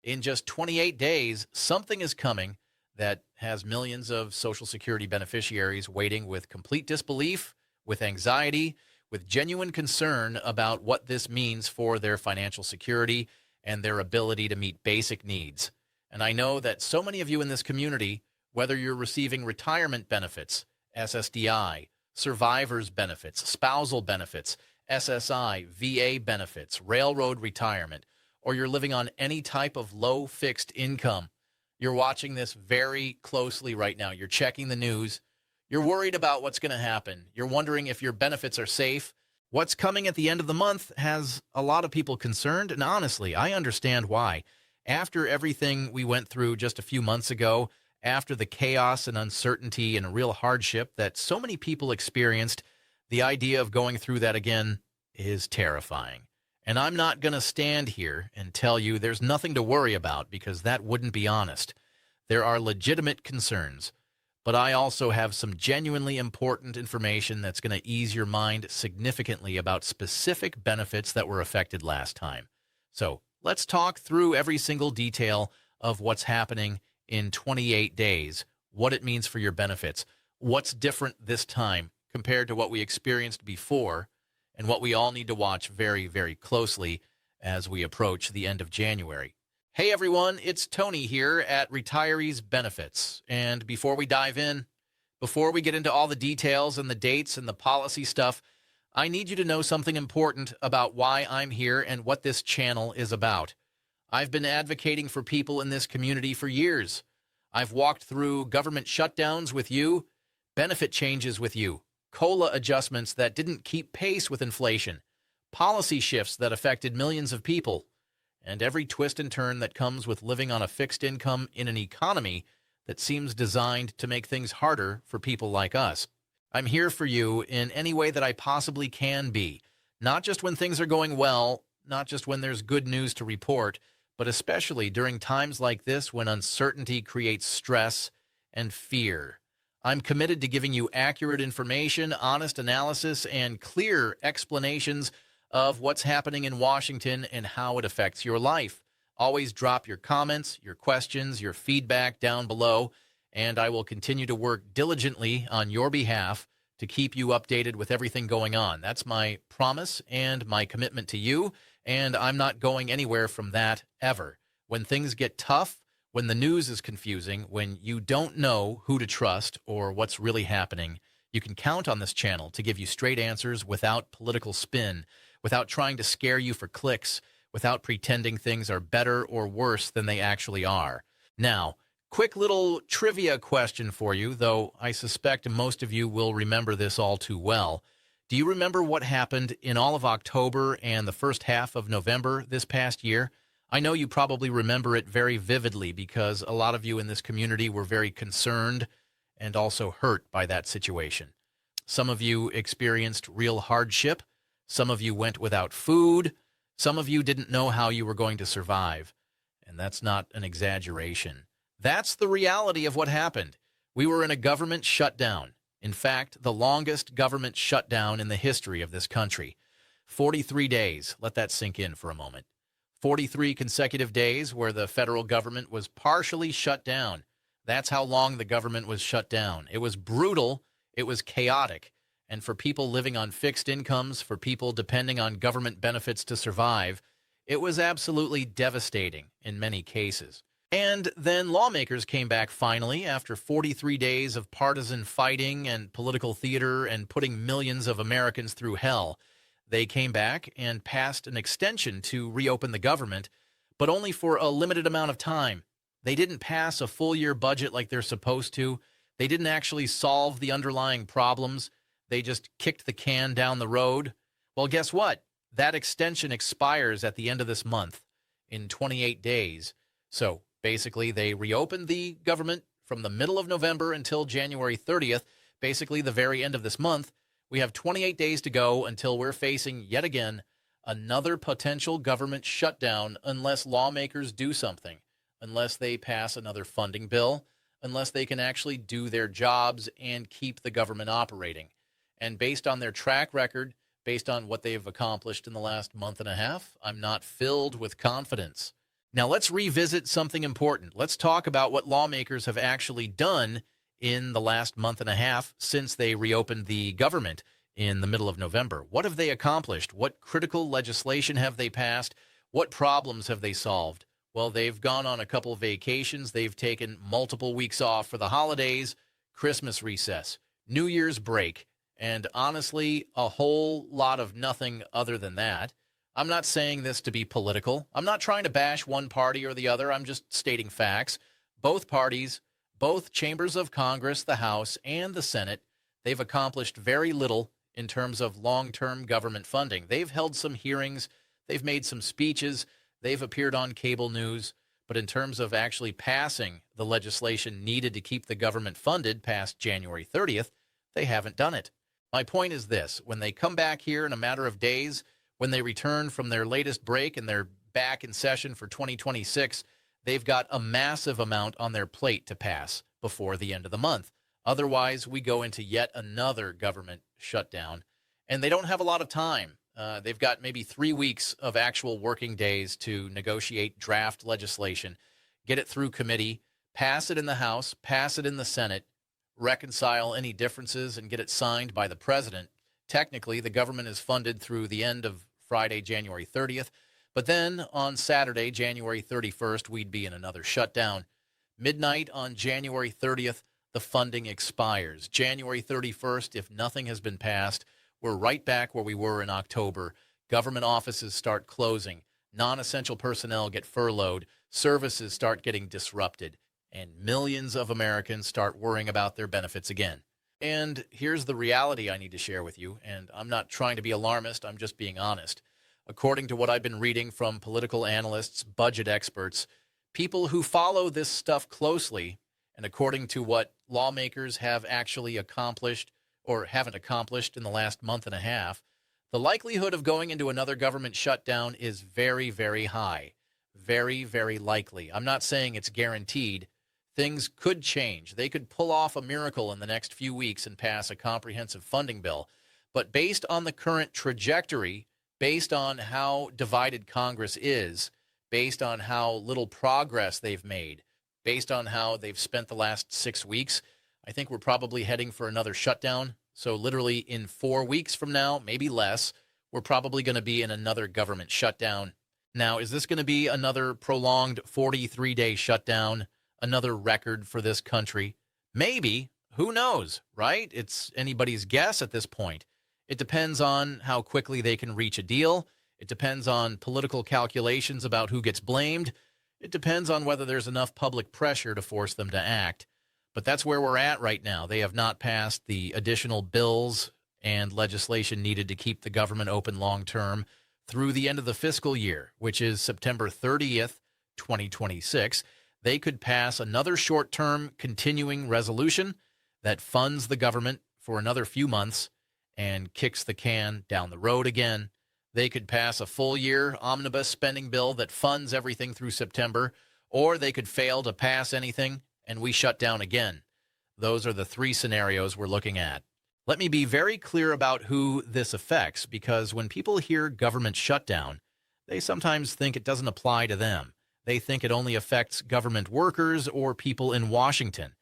In just 28 days, something is coming that has millions of Social Security beneficiaries waiting with complete disbelief, with anxiety, with genuine concern about what this means for their financial security and their ability to meet basic needs. And I know that so many of you in this community, whether you're receiving retirement benefits, SSDI, survivor's benefits, spousal benefits, SSI, VA benefits, railroad retirement, or you're living on any type of low fixed income, you're watching this very closely right now. You're checking the news. You're worried about what's going to happen. You're wondering if your benefits are safe. What's coming at the end of the month has a lot of people concerned, and honestly, I understand why. After everything we went through just a few months ago, after the chaos and uncertainty and real hardship that so many people experienced, the idea of going through that again is terrifying. And I'm not going to stand here and tell you there's nothing to worry about, because that wouldn't be honest. There are legitimate concerns, but I also have some genuinely important information that's going to ease your mind significantly about specific benefits that were affected last time. So let's talk through every single detail of what's happening in 28 days, what it means for your benefits, what's different this time compared to what we experienced before, and what we all need to watch very, very closely as we approach the end of January. Hey everyone, it's Tony here at Retirees Benefits. And before we dive in, before we get into all the details and the dates and the policy stuff, I need you to know something important about why I'm here and what this channel is about. I've been advocating for people in this community for years. I've walked through government shutdowns with you, benefit changes with you, COLA adjustments that didn't keep pace with inflation, policy shifts that affected millions of people, and every twist and turn that comes with living on a fixed income in an economy that seems designed to make things harder for people like us. I'm here for you in any way that I possibly can be, not just when things are going well, not just when there's good news to report, but especially during times like this when uncertainty creates stress and fear. I'm committed to giving you accurate information, honest analysis, and clear explanations of what's happening in Washington and how it affects your life. Always drop your comments, your questions, your feedback down below, and I will continue to work diligently on your behalf to keep you updated with everything going on. That's my promise and my commitment to you, and I'm not going anywhere from that ever. When things get tough, when the news is confusing, when you don't know who to trust or what's really happening, you can count on this channel to give you straight answers without political spin, without trying to scare you for clicks, without pretending things are better or worse than they actually are. Now, quick little trivia question for you, though I suspect most of you will remember this all too well. Do you remember what happened in all of October and the first half of November this past year? I know you probably remember it very vividly because a lot of you in this community were very concerned and also hurt by that situation. Some of you experienced real hardship. Some of you went without food. Some of you didn't know how you were going to survive. And that's not an exaggeration. That's the reality of what happened. We were in a government shutdown. In fact, the longest government shutdown in the history of this country. 43 days. Let that sink in for a moment. 43 consecutive days where the federal government was partially shut down. That's how long the government was shut down. It was brutal. It was chaotic. And for people living on fixed incomes, for people depending on government benefits to survive, it was absolutely devastating in many cases. And then lawmakers came back finally after 43 days of partisan fighting and political theater and putting millions of Americans through hell. They came back and passed an extension to reopen the government, but only for a limited amount of time. They didn't pass a full-year budget like they're supposed to. They didn't actually solve the underlying problems. They just kicked the can down the road. Well, guess what? That extension expires at the end of this month in 28 days. So basically, they reopened the government from the middle of November until January 30th, basically the very end of this month. We have 28 days to go until we're facing, yet again, another potential government shutdown unless lawmakers do something, unless they pass another funding bill, unless they can actually do their jobs and keep the government operating. And based on their track record, based on what they've accomplished in the last month and a half, I'm not filled with confidence. Now, let's revisit something important. Let's talk about what lawmakers have actually done in the last month and a half since they reopened the government in the middle of November. What have they accomplished? What critical legislation have they passed? What problems have they solved? Well, they've gone on a couple of vacations. They've taken multiple weeks off for the holidays, Christmas recess, New Year's break, and honestly, a whole lot of nothing other than that. I'm not saying this to be political. I'm not trying to bash one party or the other. I'm just stating facts. Both parties, both chambers of Congress, the House and the Senate, they've accomplished very little in terms of long-term government funding. They've held some hearings. They've made some speeches. They've appeared on cable news. But in terms of actually passing the legislation needed to keep the government funded past January 30th, they haven't done it. My point is this. When they come back here in a matter of days, when they return from their latest break and they're back in session for 2026, they've got a massive amount on their plate to pass before the end of the month. Otherwise, we go into yet another government shutdown, and they don't have a lot of time. They've got maybe 3 weeks of actual working days to negotiate draft legislation, get it through committee, pass it in the House, pass it in the Senate, reconcile any differences, and get it signed by the president. Technically, the government is funded through the end of Friday, January 30th. But then on Saturday, January 31st, we'd be in another shutdown. Midnight on January 30th, the funding expires. January 31st, if nothing has been passed, we're right back where we were in October. Government offices start closing. Non-essential personnel get furloughed. Services start getting disrupted. And millions of Americans start worrying about their benefits again. And here's the reality I need to share with you, and I'm not trying to be alarmist, I'm just being honest. According to what I've been reading from political analysts, budget experts, people who follow this stuff closely, and according to what lawmakers have actually accomplished or haven't accomplished in the last month and a half, the likelihood of going into another government shutdown is very, very high. Very, very likely. I'm not saying it's guaranteed. Things could change. They could pull off a miracle in the next few weeks and pass a comprehensive funding bill. But based on the current trajectory, based on how divided Congress is, based on how little progress they've made, based on how they've spent the last 6 weeks, I think we're probably heading for another shutdown. So literally in 4 weeks from now, maybe less, we're probably going to be in another government shutdown. Now, is this going to be another prolonged 43-day shutdown? Another record for this country? Maybe. Who knows, right? It's anybody's guess at this point. It depends on how quickly they can reach a deal. It depends on political calculations about who gets blamed. It depends on whether there's enough public pressure to force them to act. But that's where we're at right now. They have not passed the additional bills and legislation needed to keep the government open long term through the end of the fiscal year, which is September 30th, 2026. They could pass another short-term continuing resolution that funds the government for another few months and kicks the can down the road again. They could pass a full-year omnibus spending bill that funds everything through September, or they could fail to pass anything and we shut down again. Those are the three scenarios we're looking at. Let me be very clear about who this affects, because when people hear government shutdown, they sometimes think it doesn't apply to them. They think it only affects government workers or people in Washington.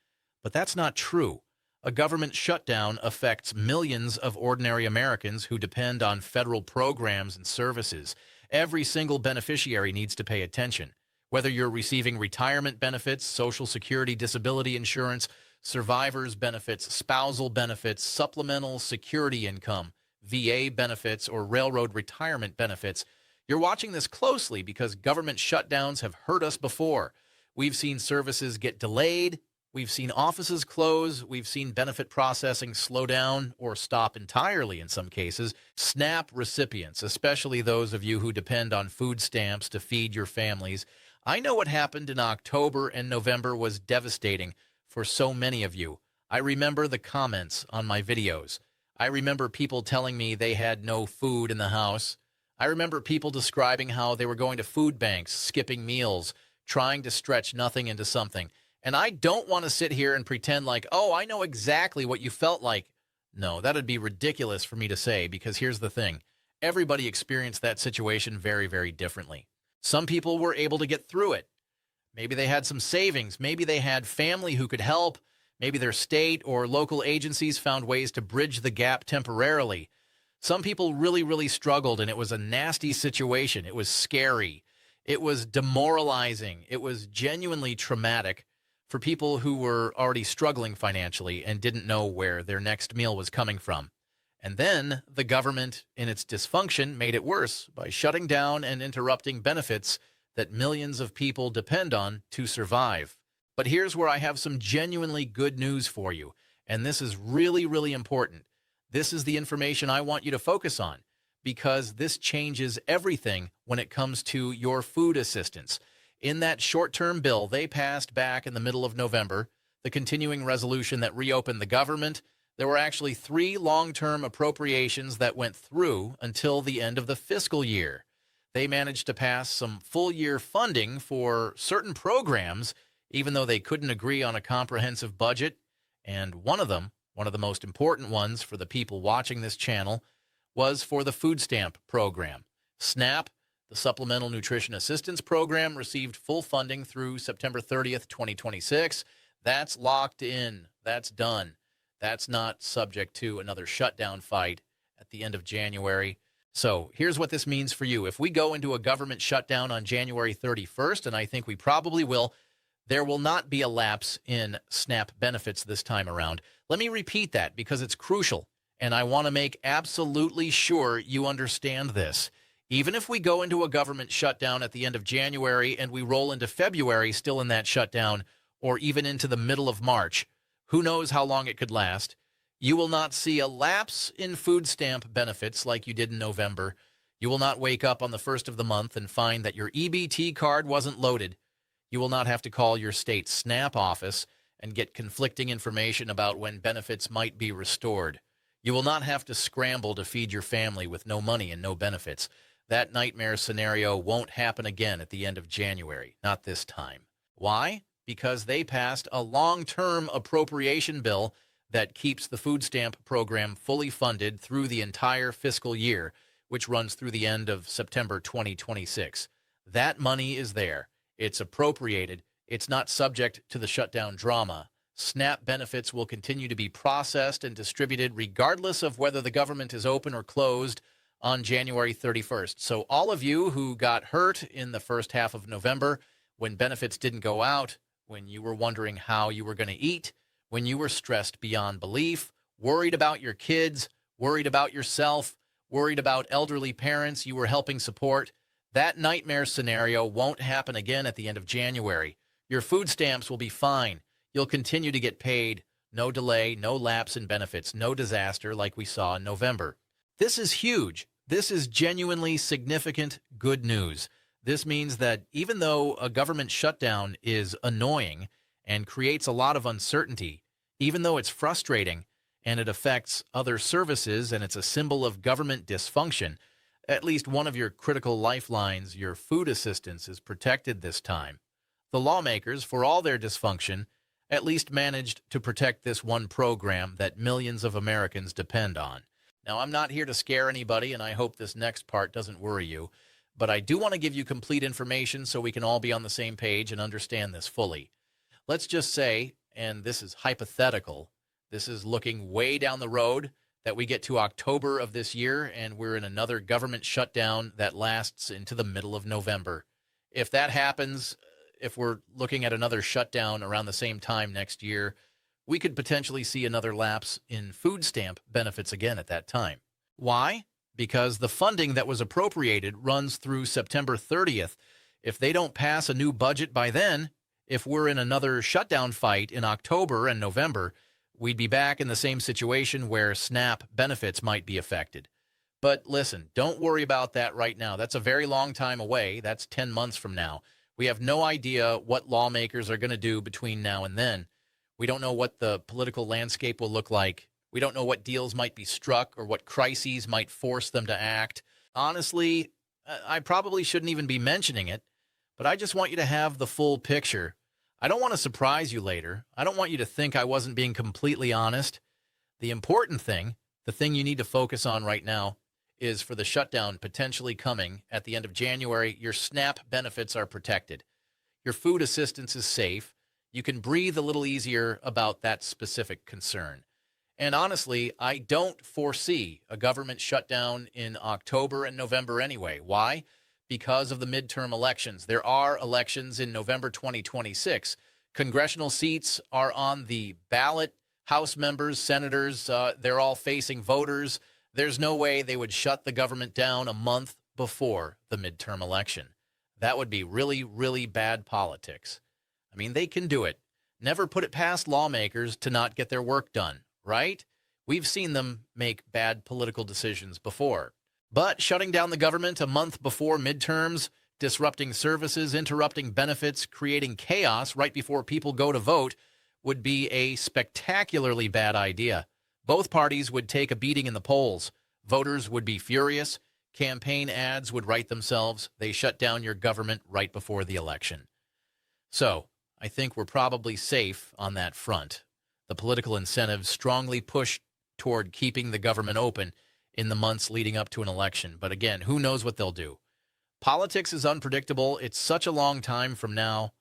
But that's not true. A government shutdown affects millions of ordinary Americans who depend on federal programs and services. Every single beneficiary needs to pay attention. Whether you're receiving retirement benefits, Social Security disability insurance, survivors benefits, spousal benefits, supplemental security income, VA benefits, or railroad retirement benefits, you're watching this closely because government shutdowns have hurt us before. We've seen services get delayed. We've seen offices close. We've seen benefit processing slow down or stop entirely in some cases. SNAP recipients, especially those of you who depend on food stamps to feed your families. I know what happened in October and November was devastating for so many of you. I remember the comments on my videos. I remember people telling me they had no food in the house. I remember people describing how they were going to food banks, skipping meals, trying to stretch nothing into something. And I don't want to sit here and pretend like, oh, I know exactly what you felt like. No, that would be ridiculous for me to say, because here's the thing. Everybody experienced that situation very, very differently. Some people were able to get through it. Maybe they had some savings. Maybe they had family who could help. Maybe their state or local agencies found ways to bridge the gap temporarily. Some people really, really struggled, and it was a nasty situation. It was scary. It was demoralizing. It was genuinely traumatic for people who were already struggling financially and didn't know where their next meal was coming from. And then the government, in its dysfunction, made it worse by shutting down and interrupting benefits that millions of people depend on to survive. But here's where I have some genuinely good news for you, and this is really, really important. This is the information I want you to focus on because this changes everything when it comes to your food assistance. In that short-term bill they passed back in the middle of November, the continuing resolution that reopened the government, there were actually 3 long-term appropriations that went through until the end of the fiscal year. They managed to pass some full-year funding for certain programs, even though they couldn't agree on a comprehensive budget. And one of them, one of the most important ones for the people watching this channel, was for the food stamp program. SNAP, the Supplemental Nutrition Assistance Program, received full funding through September 30th, 2026. That's locked in. That's done. That's not subject to another shutdown fight at the end of January. So here's what this means for you. If we go into a government shutdown on January 31st, and I think we probably will, there will not be a lapse in SNAP benefits this time around. Let me repeat that because it's crucial, and I want to make absolutely sure you understand this. Even if we go into a government shutdown at the end of January and we roll into February still in that shutdown, or even into the middle of March, who knows how long it could last, you will not see a lapse in food stamp benefits like you did in November. You will not wake up on the first of the month and find that your EBT card wasn't loaded. You will not have to call your state SNAP office and get conflicting information about when benefits might be restored. You will not have to scramble to feed your family with no money and no benefits. That nightmare scenario won't happen again at the end of January, not this time. Why? Because they passed a long-term appropriation bill that keeps the food stamp program fully funded through the entire fiscal year, which runs through the end of September 2026. That money is there. It's appropriated. It's not subject to the shutdown drama. SNAP benefits will continue to be processed and distributed regardless of whether the government is open or closed on January 31st. So all of you who got hurt in the first half of November, when benefits didn't go out, when you were wondering how you were going to eat, when you were stressed beyond belief, worried about your kids, worried about yourself, worried about elderly parents you were helping support, that nightmare scenario won't happen again at the end of January. Your food stamps will be fine. You'll continue to get paid. No delay, no lapse in benefits, no disaster like we saw in November. This is huge. This is genuinely significant good news. This means that even though a government shutdown is annoying and creates a lot of uncertainty, even though it's frustrating and it affects other services and it's a symbol of government dysfunction, at least one of your critical lifelines, your food assistance, is protected this time. The lawmakers, for all their dysfunction, at least managed to protect this one program that millions of Americans depend on. Now, I'm not here to scare anybody, and I hope this next part doesn't worry you, but I do want to give you complete information so we can all be on the same page and understand this fully. Let's just say, and this is hypothetical, this is looking way down the road, that we get to October of this year and we're in another government shutdown that lasts into the middle of November. If that happens, if we're looking at another shutdown around the same time next year, we could potentially see another lapse in food stamp benefits again at that time. Why? Because the funding that was appropriated runs through September 30th. If they don't pass a new budget by then, if we're in another shutdown fight in October and November, we'd be back in the same situation where SNAP benefits might be affected. But listen, don't worry about that right now. That's a very long time away. That's 10 months from now. We have no idea what lawmakers are going to do between now and then. We don't know what the political landscape will look like. We don't know what deals might be struck or what crises might force them to act. Honestly, I probably shouldn't even be mentioning it, but I just want you to have the full picture. I don't want to surprise you later. I don't want you to think I wasn't being completely honest. The important thing, the thing you need to focus on right now, is for the shutdown potentially coming at the end of January, your SNAP benefits are protected. Your food assistance is safe. You can breathe a little easier about that specific concern. And honestly, I don't foresee a government shutdown in October and November anyway. Why? Because of the midterm elections. There are elections in November 2026. Congressional seats are on the ballot. House members, senators, they're all facing voters. There's no way they would shut the government down a month before the midterm election. That would be really, really bad politics. I mean, they can do it. Never put it past lawmakers to not get their work done, right? We've seen them make bad political decisions before. But shutting down the government a month before midterms, disrupting services, interrupting benefits, creating chaos right before people go to vote would be a spectacularly bad idea. Both parties would take a beating in the polls. Voters would be furious. Campaign ads would write themselves. They shut down your government right before the election. So, I think we're probably safe on that front. The political incentives strongly push toward keeping the government open in the months leading up to an election. But again, who knows what they'll do? Politics is unpredictable. It's such a long time from now.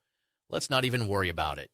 Let's not even worry about it.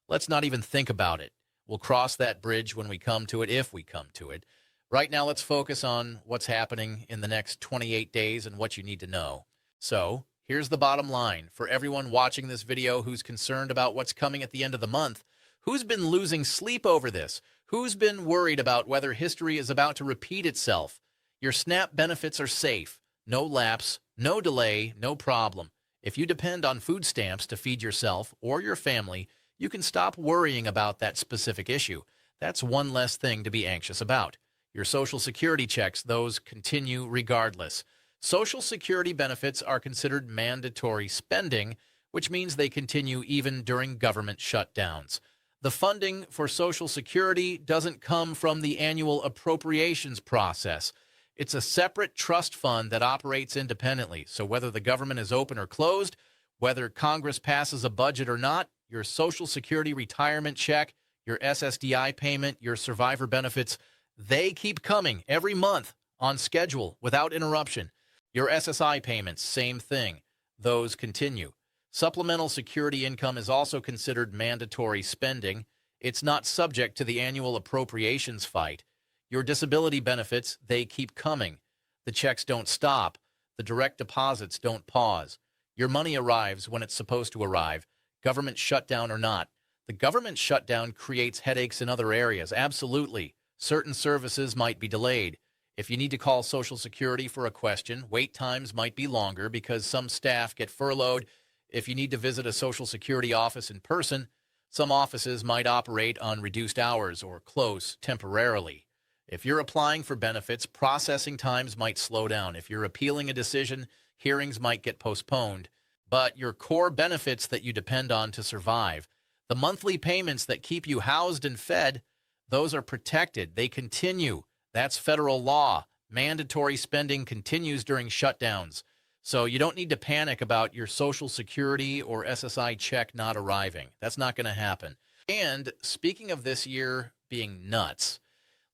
Let's not even think about it. We'll cross that bridge when we come to it, if we come to it. Right now, let's focus on what's happening in the next 28 days and what you need to know. So, here's the bottom line. For everyone watching this video who's concerned about what's coming at the end of the month, who's been losing sleep over this? Who's been worried about whether history is about to repeat itself? Your SNAP benefits are safe. No lapse, no delay, no problem. If you depend on food stamps to feed yourself or your family, you can stop worrying about that specific issue. That's one less thing to be anxious about. Your Social Security checks, those continue regardless. Social Security benefits are considered mandatory spending, which means they continue even during government shutdowns. The funding for Social Security doesn't come from the annual appropriations process. It's a separate trust fund that operates independently. So whether the government is open or closed, whether Congress passes a budget or not, your Social Security retirement check, your SSDI payment, your survivor benefits, they keep coming every month on schedule without interruption. Your SSI payments, same thing. Those continue. Supplemental security income is also considered mandatory spending. It's not subject to the annual appropriations fight. Your disability benefits, they keep coming. The checks don't stop. The direct deposits don't pause. Your money arrives when it's supposed to arrive. Government shutdown or not. The government shutdown creates headaches in other areas, absolutely. Certain services might be delayed. If you need to call Social Security for a question, wait times might be longer because some staff get furloughed. If you need to visit a Social Security office in person, some offices might operate on reduced hours or close temporarily. If you're applying for benefits, processing times might slow down. If you're appealing a decision, hearings might get postponed. But your core benefits that you depend on to survive, the monthly payments that keep you housed and fed, those are protected. They continue. That's federal law. Mandatory spending continues during shutdowns. So you don't need to panic about your Social Security or SSI check not arriving. That's not going to happen. And speaking of this year being nuts,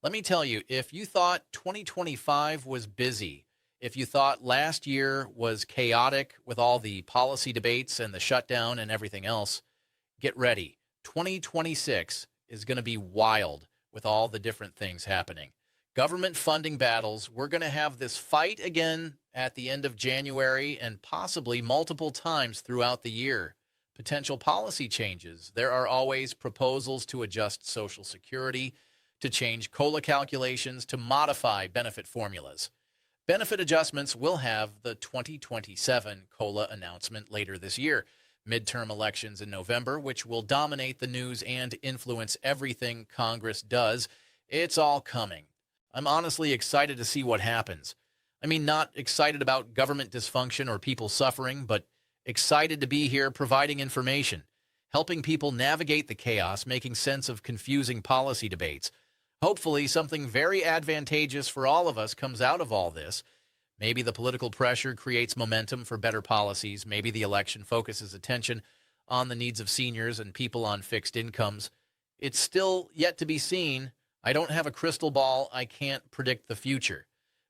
let me tell you, if you thought 2025 was busy, if you thought last year was chaotic with all the policy debates and the shutdown and everything else, get ready. 2026 is going to be wild with all the different things happening. Government funding battles, we're going to have this fight again at the end of January and possibly multiple times throughout the year. Potential policy changes. There are always proposals to adjust Social Security, to change COLA calculations, to modify benefit formulas. Benefit adjustments will have the 2027 COLA announcement later this year. Midterm elections in November, which will dominate the news and influence everything Congress does. It's all coming. I'm honestly excited to see what happens. I mean, not excited about government dysfunction or people suffering, but excited to be here providing information, helping people navigate the chaos, making sense of confusing policy debates. Hopefully, something very advantageous for all of us comes out of all this. Maybe the political pressure creates momentum for better policies. Maybe the election focuses attention on the needs of seniors and people on fixed incomes. It's still yet to be seen. I don't have a crystal ball. I can't predict the future.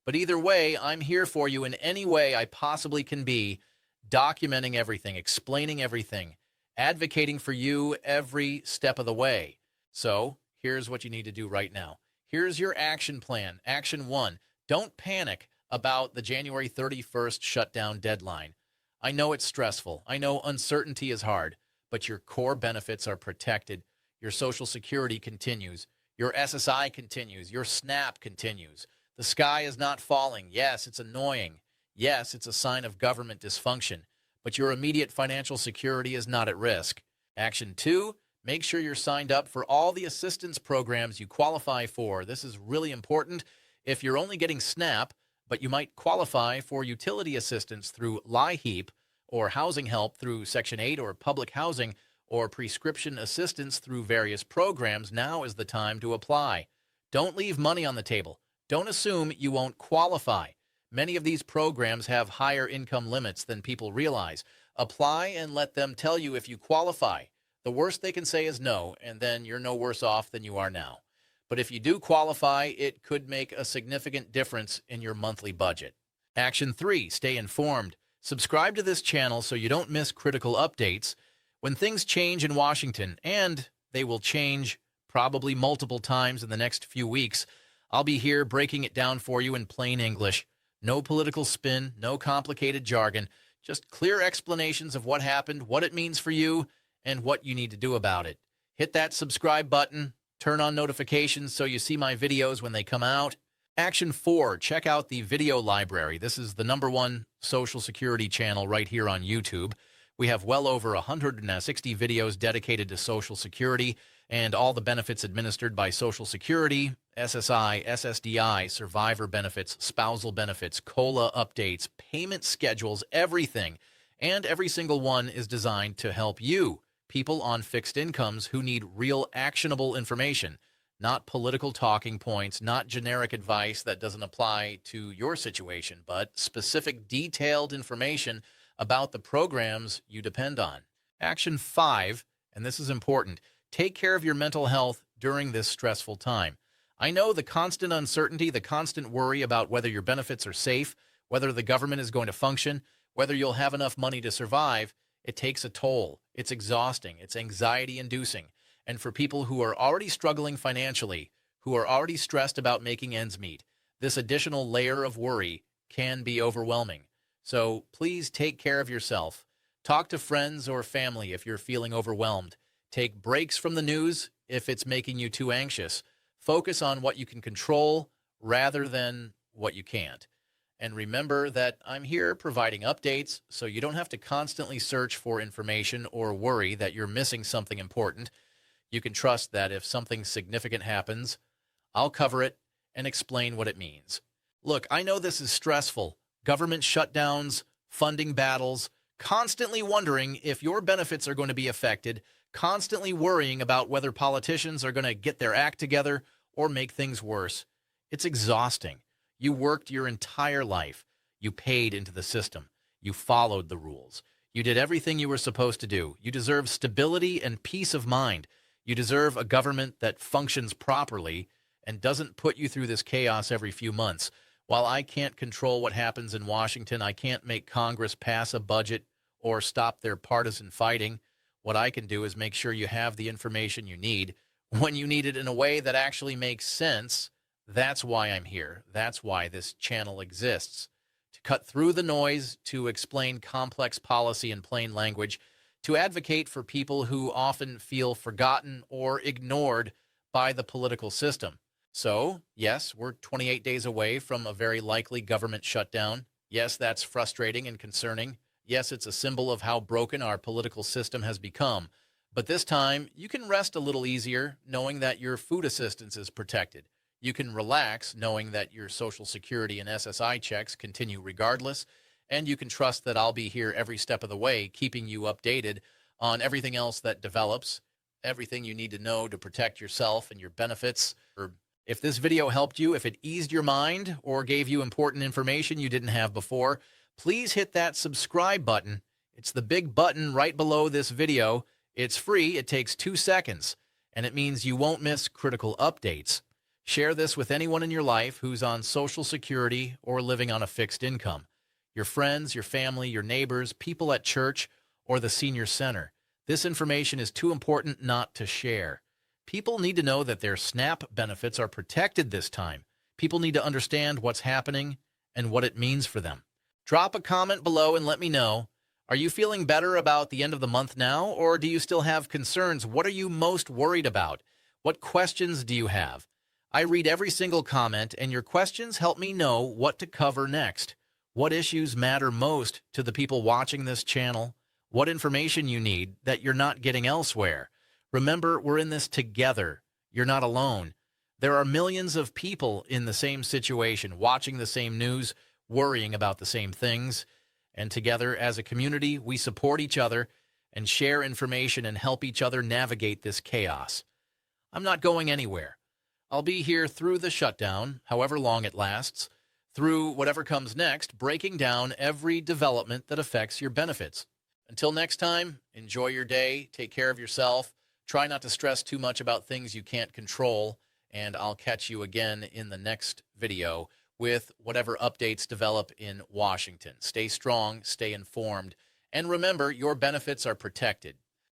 But either way, I'm here for you in any way I possibly can be, documenting everything, explaining everything, advocating for you every step of the way. So here's what you need to do right now. Here's your action plan. Action 1, don't panic about the January 31st shutdown deadline. I know it's stressful. I know uncertainty is hard, but your core benefits are protected. Your Social Security continues. Your SSI continues. Your SNAP continues. The sky is not falling. Yes, it's annoying. Yes, it's a sign of government dysfunction, but your immediate financial security is not at risk. Action 2, make sure you're signed up for all the assistance programs you qualify for. This is really important. If you're only getting SNAP, but you might qualify for utility assistance through LIHEAP or housing help through Section 8 or public housing or prescription assistance through various programs, now is the time to apply. Don't leave money on the table. Don't assume you won't qualify. Many of these programs have higher income limits than people realize. Apply and let them tell you if you qualify. The worst they can say is no, and then you're no worse off than you are now. But if you do qualify, it could make a significant difference in your monthly budget. Action 3, stay informed. Subscribe to this channel so you don't miss critical updates when things change in Washington, and they will change probably multiple times in the next few weeks. I'll be here breaking it down for you in plain English. No political spin, no complicated jargon, just clear explanations of what happened, what it means for you, and what you need to do about it. Hit that subscribe button. Turn on notifications so you see my videos when they come out. Action 4, check out the video library. This is the #1 Social Security channel right here on YouTube. We have well over 160 videos dedicated to Social Security and all the benefits administered by Social Security, SSI, SSDI, survivor benefits, spousal benefits, COLA updates, payment schedules, everything. And every single one is designed to help you, people on fixed incomes who need real actionable information, not political talking points, not generic advice that doesn't apply to your situation, but specific detailed information about the programs you depend on. Action 5, and this is important, take care of your mental health during this stressful time. I know the constant uncertainty, the constant worry about whether your benefits are safe, whether the government is going to function, whether you'll have enough money to survive. It takes a toll. It's exhausting. It's anxiety-inducing. And for people who are already struggling financially, who are already stressed about making ends meet, this additional layer of worry can be overwhelming. So please take care of yourself. Talk to friends or family if you're feeling overwhelmed. Take breaks from the news if it's making you too anxious. Focus on what you can control rather than what you can't. And remember that I'm here providing updates so you don't have to constantly search for information or worry that you're missing something important. You can trust that if something significant happens, I'll cover it and explain what it means. Look, I know this is stressful. Government shutdowns, funding battles, constantly wondering if your benefits are going to be affected, constantly worrying about whether politicians are going to get their act together or make things worse. It's exhausting. You worked your entire life. You paid into the system. You followed the rules. You did everything you were supposed to do. You deserve stability and peace of mind. You deserve a government that functions properly and doesn't put you through this chaos every few months. While I can't control what happens in Washington, I can't make Congress pass a budget or stop their partisan fighting. What I can do is make sure you have the information you need when you need it in a way that actually makes sense. That's why I'm here. That's why this channel exists. To cut through the noise, to explain complex policy in plain language, to advocate for people who often feel forgotten or ignored by the political system. So, yes, we're 28 days away from a very likely government shutdown. Yes, that's frustrating and concerning. Yes, it's a symbol of how broken our political system has become. But this time, you can rest a little easier knowing that your food assistance is protected. You can relax knowing that your Social Security and SSI checks continue regardless, and you can trust that I'll be here every step of the way, keeping you updated on everything else that develops, everything you need to know to protect yourself and your benefits. If this video helped you, if it eased your mind or gave you important information you didn't have before, please hit that subscribe button. It's the big button right below this video. It's free. It takes 2 seconds, and it means you won't miss critical updates. Share this with anyone in your life who's on Social Security or living on a fixed income. Your friends, your family, your neighbors, people at church, or the senior center. This information is too important not to share. People need to know that their SNAP benefits are protected this time. People need to understand what's happening and what it means for them. Drop a comment below and let me know. Are you feeling better about the end of the month now, or do you still have concerns? What are you most worried about? What questions do you have? I read every single comment, and your questions help me know what to cover next. What issues matter most to the people watching this channel? What information you need that you're not getting elsewhere? Remember, we're in this together. You're not alone. There are millions of people in the same situation, watching the same news, worrying about the same things. And together, as a community, we support each other and share information and help each other navigate this chaos. I'm not going anywhere. I'll be here through the shutdown, however long it lasts, through whatever comes next, breaking down every development that affects your benefits. Until next time, enjoy your day, take care of yourself, try not to stress too much about things you can't control, and I'll catch you again in the next video with whatever updates develop in Washington. Stay strong, stay informed, and remember, your benefits are protected.